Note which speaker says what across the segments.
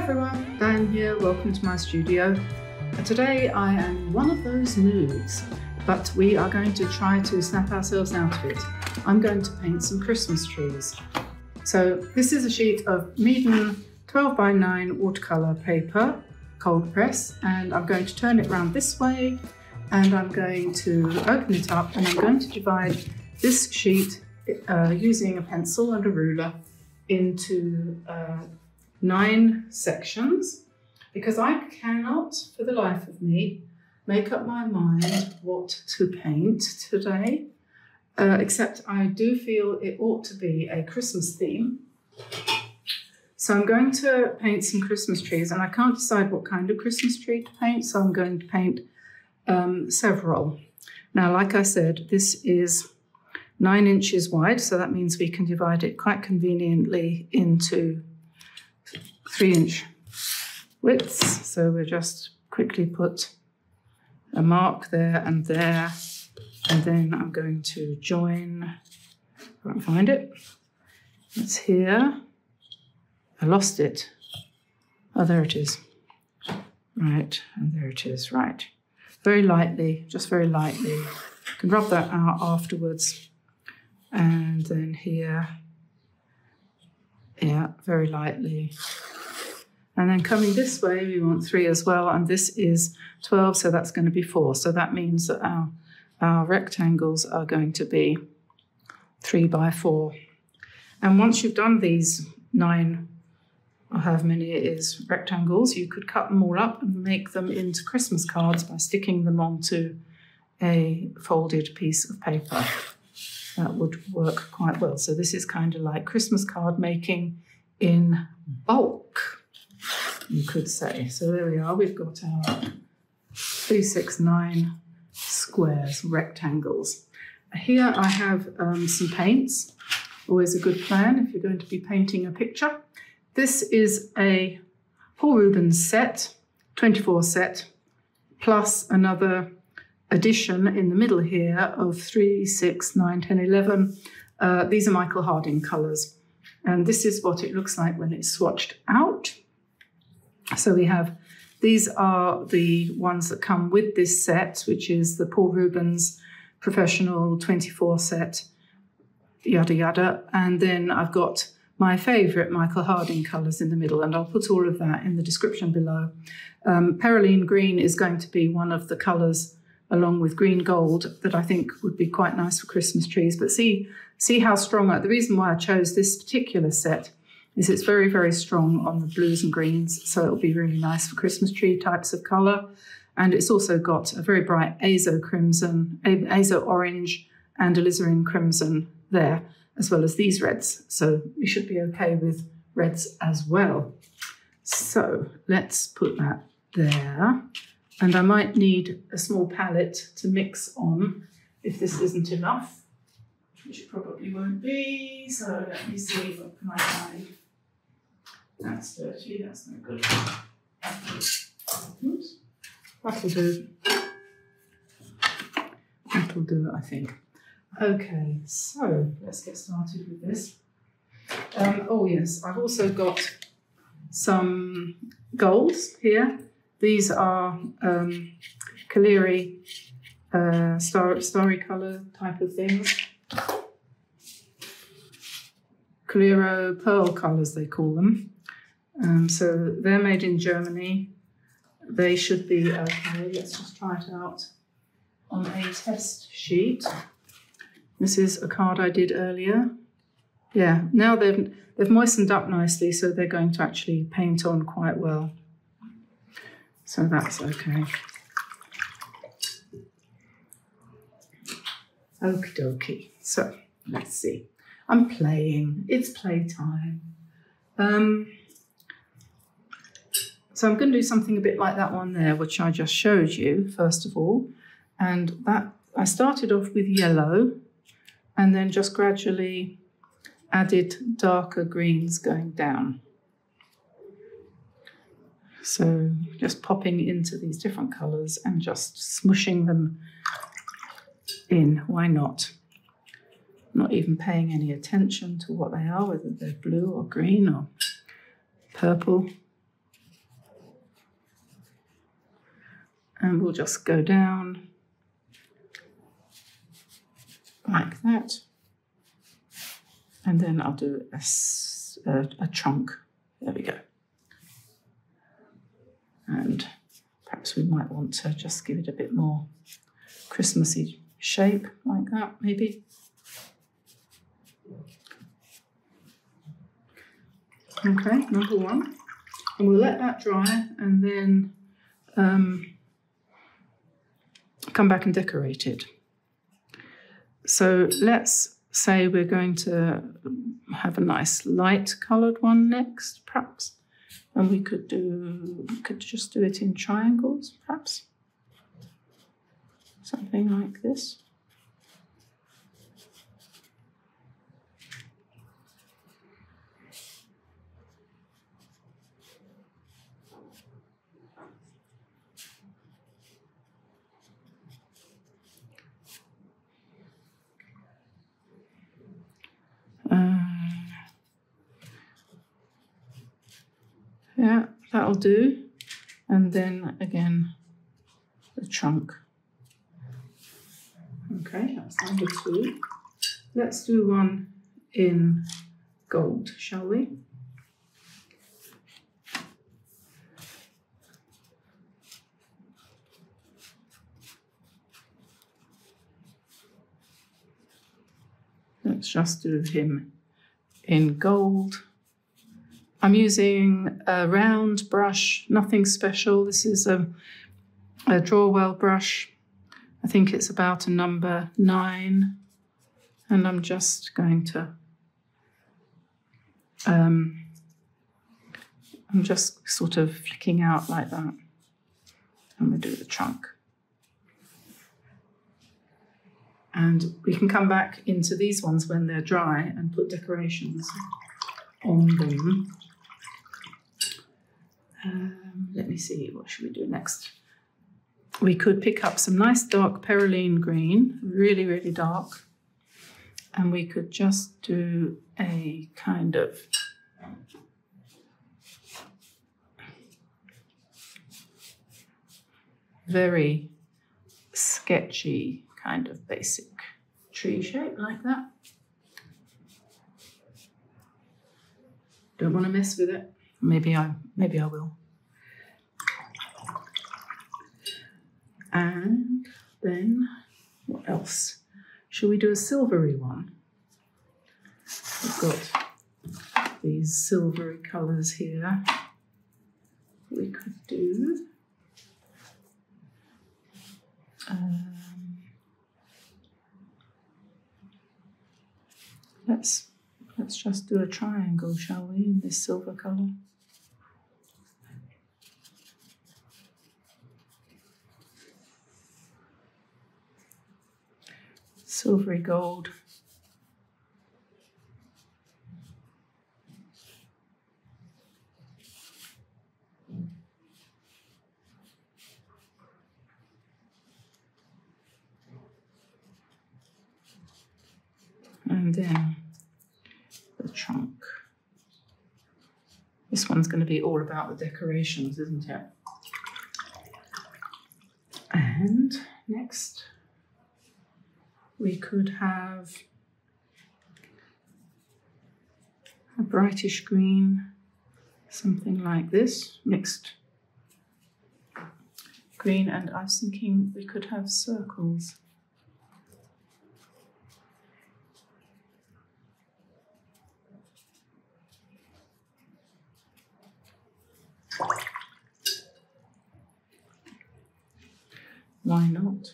Speaker 1: everyone, Diane here, welcome to my studio. Today I am in one of those moods, but we are going to try to snap ourselves out of it. I'm going to paint some Christmas trees. So this is a sheet of Meaden 12x9 watercolor paper, cold press, and I'm going to turn it around this way, and I'm going to open it up, and I'm going to divide this sheet using a pencil and a ruler into 9 sections, because I cannot, for the life of me, make up my mind what to paint today, except I do feel it ought to be a Christmas theme. So I'm going to paint some Christmas trees, and I can't decide what kind of Christmas tree to paint, so I'm going to paint several. Now, like I said, this is 9 inches wide, so that means we can divide it quite conveniently into 3-inch widths. So we'll just quickly put a mark there, and then I'm going to join, I can't find it, it's here, I lost it, oh there it is, right, and there it is, right, very lightly, just very lightly, you can rub that out afterwards, and then here, yeah, very lightly. And then coming this way, we want 3 as well, and this is 12, so that's going to be 4. So that means that our rectangles are going to be 3 by 4. And once you've done these 9, or however many it is, rectangles, you could cut them all up and make them into Christmas cards by sticking them onto a folded piece of paper. That would work quite well. So this is kind of like Christmas card making in bulk, you could say. So there we are, we've got our 3, 6, 9 squares, rectangles. Here I have some paints, always a good plan if you're going to be painting a picture. This is a Paul Rubens set, 24 set, plus another addition in the middle here of 3, 6, 9, 10, 11. These are Michael Harding colours. And this is what it looks like when it's swatched out. So we have, these are the ones that come with this set, which is the Paul Rubens Professional 24 set, yada yada. And then I've got my favourite Michael Harding colours in the middle, and I'll put all of that in the description below. Perylene green is going to be one of the colours, along with green gold, that I think would be quite nice for Christmas trees. But see how strong, the reason why I chose this particular set is it's very, very strong on the blues and greens, so it'll be really nice for Christmas tree types of colour. And it's also got a very bright azo crimson, azo orange and alizarin crimson there, as well as these reds. So we should be okay with reds as well. So let's put that there. And I might need a small palette to mix on if this isn't enough, which it probably won't be. So let me see, what can I find? That's dirty, that's no good. Oops. That'll do. That'll do, I think. Okay, so let's get started with this. Oh yes, I've also got some golds here. These are Kaleri starry colour type of things. Calero pearl colours, they call them. So they're made in Germany. They should be okay. Let's just try it out on a test sheet. This is a card I did earlier. Yeah, now they've moistened up nicely, so they're going to actually paint on quite well. So that's okay. Okie dokie. So let's see. I'm playing. It's playtime. So I'm going to do something a bit like that one there, which I just showed you, first of all. And that I started off with yellow and then just gradually added darker greens going down. So just popping into these different colours and just smushing them in. Why not? Not even paying any attention to what they are, whether they're blue or green or purple. And we'll just go down like that. And then I'll do a trunk. There we go. And perhaps we might want to just give it a bit more Christmassy shape, like that, maybe. Okay, number one. And we'll let that dry and then come back and decorate it. So let's say we're going to have a nice light coloured one next, perhaps. And we could just do it in triangles, perhaps. Something like this. Yeah, that'll do. And then again, the trunk. Okay, that's number two. Let's do one in gold, shall we? Let's just do him in gold. I'm using a round brush, nothing special. This is a Drawwell brush. I think it's about a number 9. And I'm just going to, I'm just sort of flicking out like that. And we'll do the trunk. And we can come back into these ones when they're dry and put decorations on them. Let me see, what should we do next? We could pick up some nice dark perylene green, really, really dark. And we could just do a kind of very sketchy kind of basic tree shape like that. Don't want to mess with it. Maybe I will. And then what else? Should we do a silvery one? We've got these silvery colours here. We could do let's just do a triangle, shall we, in this silver colour? Silvery gold. And then the trunk. This one's going to be all about the decorations, isn't it? And next, we could have a brightish green, something like this, mixed green, and I was thinking we could have circles. Why not?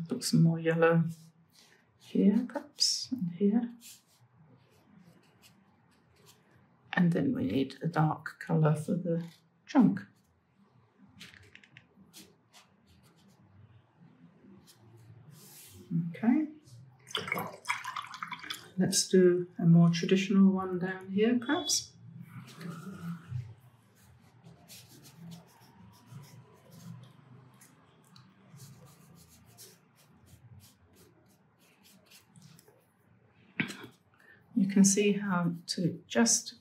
Speaker 1: Put some more yellow here, perhaps, and here. And then we need a dark colour for the trunk. let's do a more traditional one down here, perhaps. You can see how to just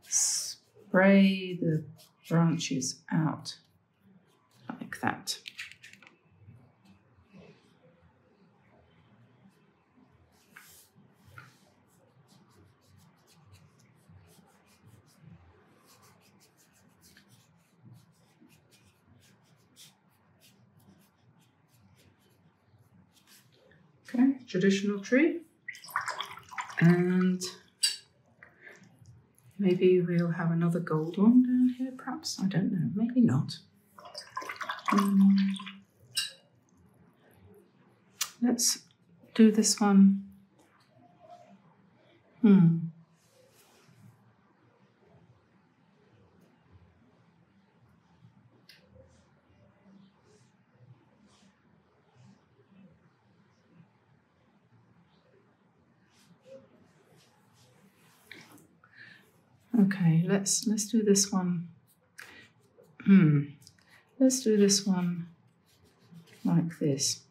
Speaker 1: spray the branches out like that. Okay, traditional tree. And maybe we'll have another gold one down here, perhaps. I don't know, maybe not. Let's do this one. Okay, let's do this one. Let's do this one like this.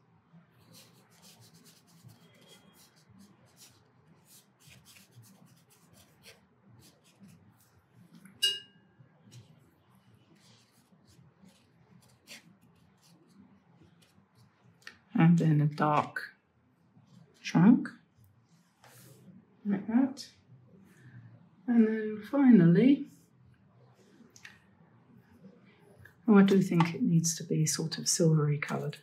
Speaker 1: And then a dark trunk, like that. And then finally, I do think it needs to be sort of silvery coloured.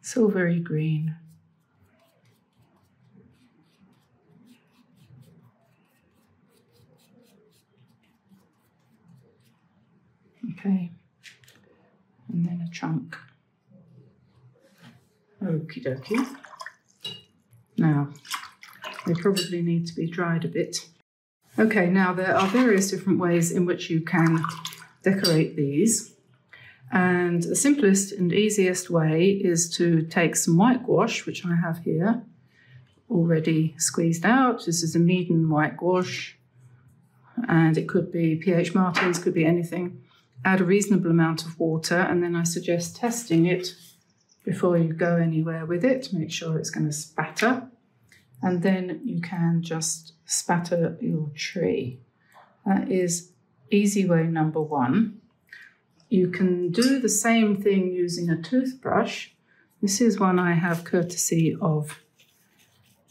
Speaker 1: Silvery green. Okay, and then a trunk. Okie dokie. Now, they probably need to be dried a bit. Okay, now there are various different ways in which you can decorate these. And the simplest and easiest way is to take some white gouache, which I have here, already squeezed out. This is a Meaden white gouache, and it could be PH Martins, could be anything. Add a reasonable amount of water, and then I suggest testing it before you go anywhere with it. Make sure it's going to spatter, and then you can just spatter your tree. That is easy way number one. You can do the same thing using a toothbrush. This is one I have courtesy of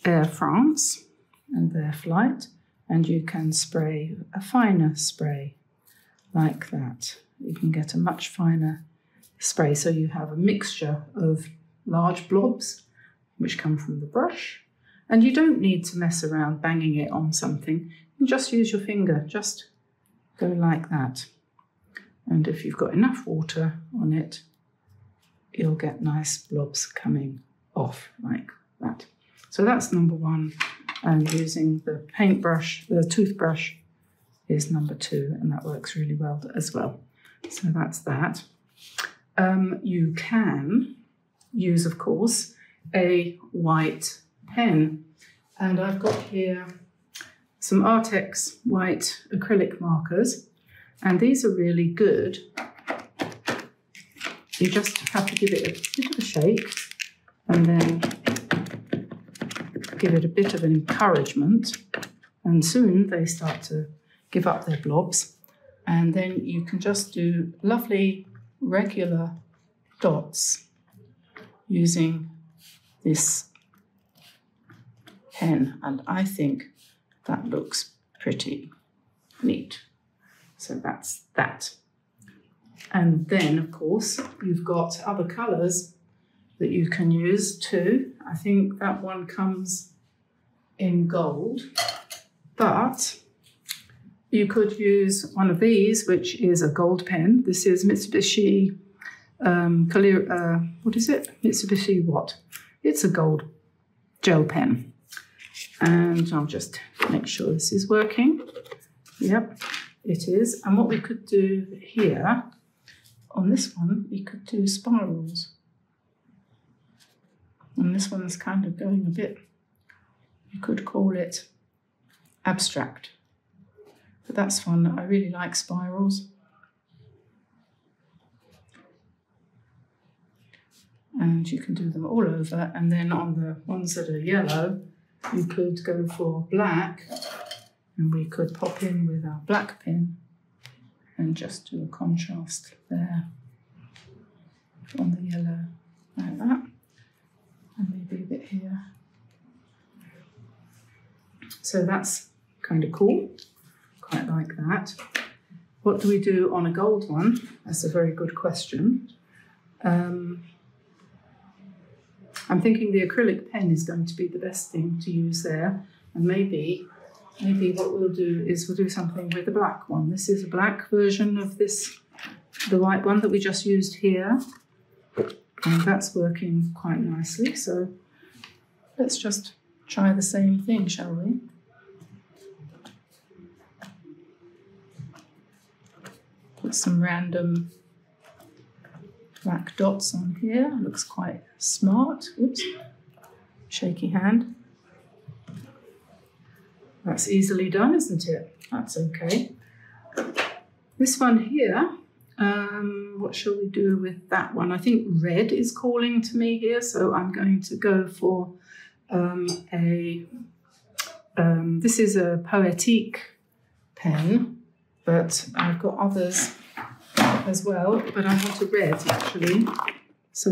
Speaker 1: Air France and their flight, and you can spray a finer spray like that. You can get a much finer spray, so you have a mixture of large blobs which come from the brush, and you don't need to mess around banging it on something. You can just use your finger, just go like that, and if you've got enough water on it, you'll get nice blobs coming off like that. So that's number one, and using the paintbrush, the toothbrush, is number two, and that works really well as well. So that's that. You can use, of course, a white pen, and I've got here some Artex white acrylic markers, and these are really good. You just have to give it a bit of a shake, and then give it a bit of an encouragement, and soon they start to give up their blobs, and then you can just do lovely regular dots using this pen, and I think that looks pretty neat. So that's that. And then, of course, you've got other colours that you can use too. I think that one comes in gold, but you could use one of these, which is a gold pen. This is Mitsubishi, what is it? Mitsubishi what? It's a gold gel pen. And I'll just make sure this is working. Yep, it is. And what we could do here, on this one, we could do spirals And this one's kind of going a bit, you could call it abstract. But that's fun. I really like spirals. And you can do them all over. And then on the ones that are yellow, you could go for black. And we could pop in with our black pen and just do a contrast there on the yellow, like that. And maybe a bit here. So that's kind of cool. Quite like that. What do we do on a gold one? That's a very good question. I'm thinking the acrylic pen is going to be the best thing to use there. And maybe what we'll do is we'll do something with the black one. This is a black version of this, the white one that we just used here. And that's working quite nicely. So let's just try the same thing, shall we? Put some random black dots on here. Looks quite smart. Oops, shaky hand. That's easily done, isn't it? That's okay. This one here, what shall we do with that one? I think red is calling to me here, so I'm going to go for this is a Poetique pen, but I've got others as well, but I want a red actually. So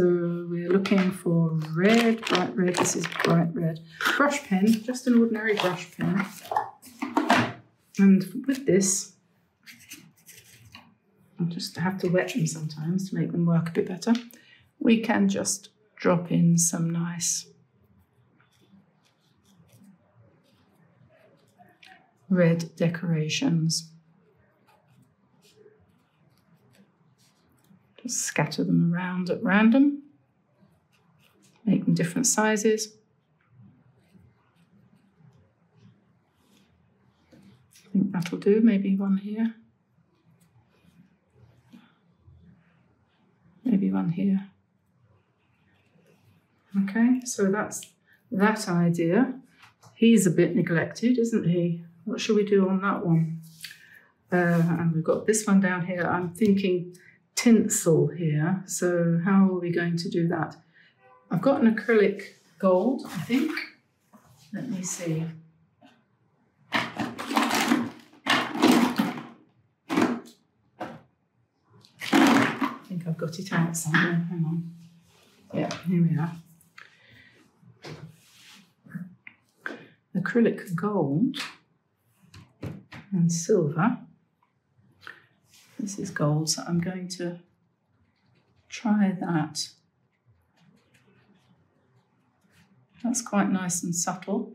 Speaker 1: we're looking for red, bright red. This is bright red. Brush pen, just an ordinary brush pen. And with this, I'll just have to wet them sometimes to make them work a bit better. We can just drop in some nice red decorations. Just scatter them around at random, make them different sizes. I think that'll do, maybe one here. Maybe one here. Okay, so that's that idea. He's a bit neglected, isn't he? What should we do on that one? And we've got this one down here. I'm thinking tinsel here. So how are we going to do that? I've got an acrylic gold, I think. Let me see. I think I've got it out somewhere. Hang on. Yeah, here we are. Acrylic gold and silver. This is gold, so I'm going to try that. That's quite nice and subtle.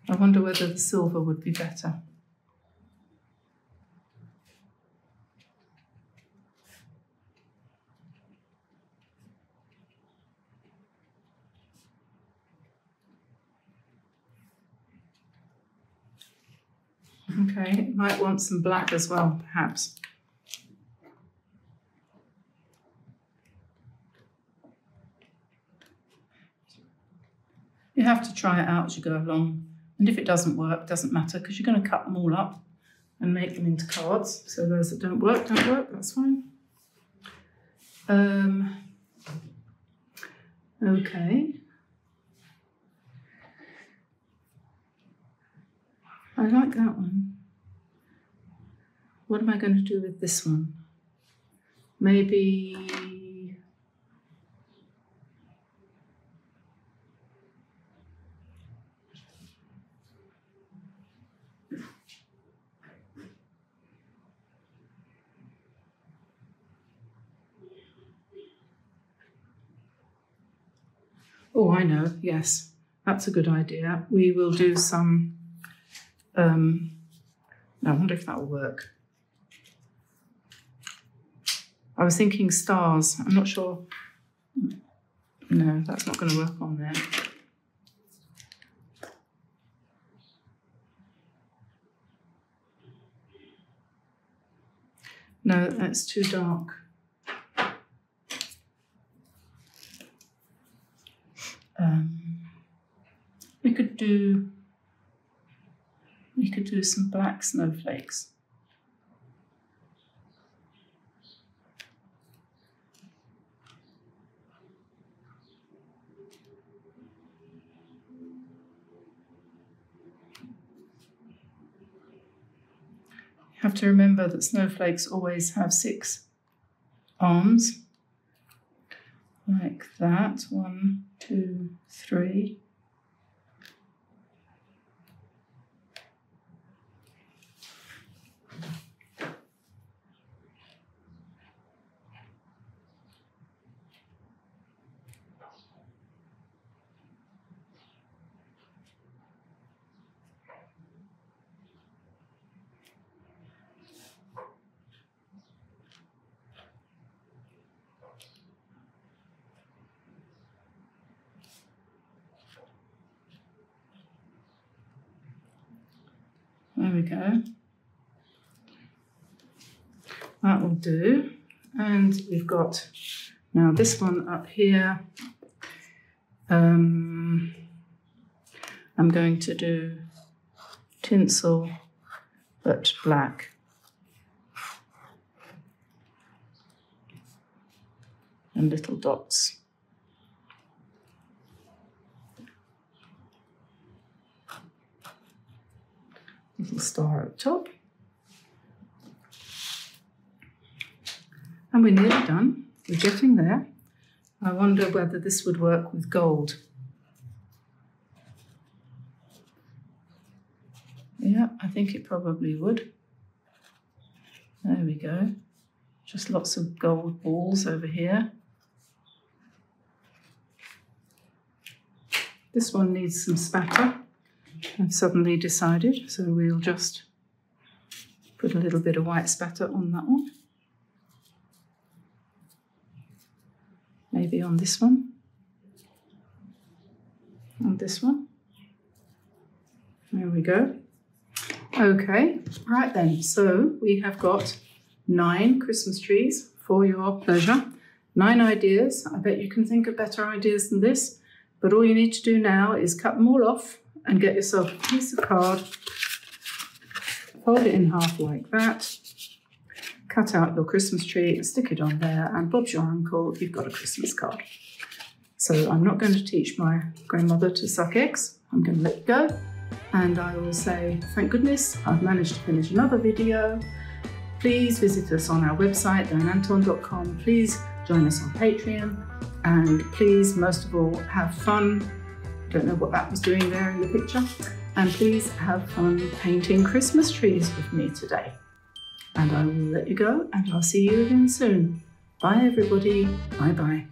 Speaker 1: I wonder whether the silver would be better. Okay, it might want some black as well, perhaps. You have to try it out as you go along. And if it doesn't work, doesn't matter, because you're going to cut them all up and make them into cards. So those that don't work, that's fine. Okay. I like that one. What am I going to do with this one? Maybe... Oh, I know, yes. That's a good idea. We will do some... I wonder if that will work. I was thinking stars. I'm not sure. No, that's not going to work on there. No, that's too dark. We could do some black snowflakes. You have to remember that snowflakes always have 6 arms, like that. 1, 2, 3. There we go. That will do. And we've got now this one up here. I'm going to do tinsel, but black. And little dots. Little star at the top. And we're nearly done. We're getting there. I wonder whether this would work with gold. Yeah, I think it probably would. There we go. Just lots of gold balls over here. This one needs some spatter, I've suddenly decided, so we'll just put a little bit of white spatter on that one. Maybe on this one. And this one. There we go. Okay, right then, so we have got 9 Christmas trees for your pleasure. 9 ideas. I bet you can think of better ideas than this. But all you need to do now is cut them all off and get yourself a piece of card, fold it in half like that, cut out your Christmas tree, stick it on there, and Bob's your uncle, you've got a Christmas card. So I'm not going to teach my grandmother to suck eggs. I'm going to let it go, and I will say, thank goodness, I've managed to finish another video. Please visit us on our website, dianeantone.com. Please join us on Patreon. And please, most of all, have fun. Don't know what that was doing there in the picture. And please have fun painting Christmas trees with me today. And I will let you go, and I'll see you again soon. Bye, everybody. Bye-bye.